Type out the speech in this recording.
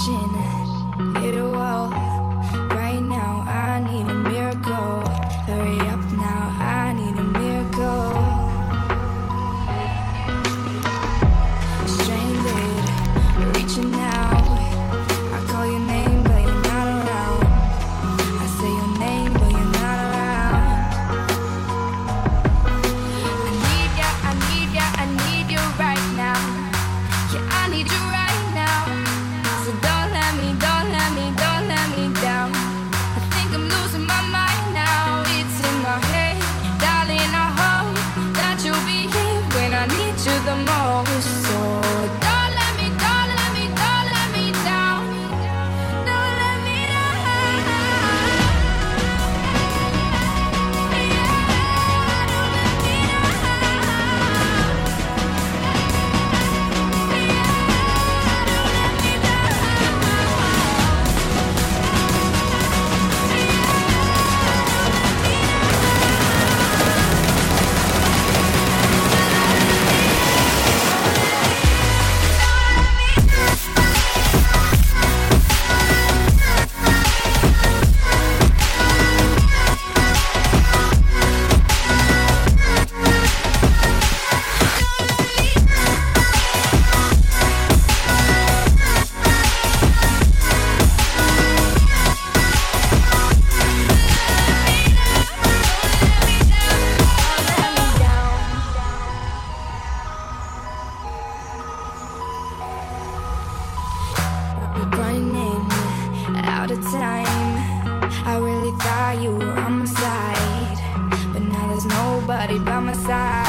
wishing it all. Right now, I need a miracle. Hurry up now, I need a miracle. Stranded, reaching out. I call your name, but you're not around. I say your name, but you're not around. I need ya, I need ya, I need you right now. Yeah, I need you right now. So don't let me down. I think I'm losing my mind now. It's in my head, darling. I hope that you'll be here when I need you the most. So don't let me down. Don't let me down. Don't let me down. Running out of time. I really thought you were on my side, but now there's nobody by my side.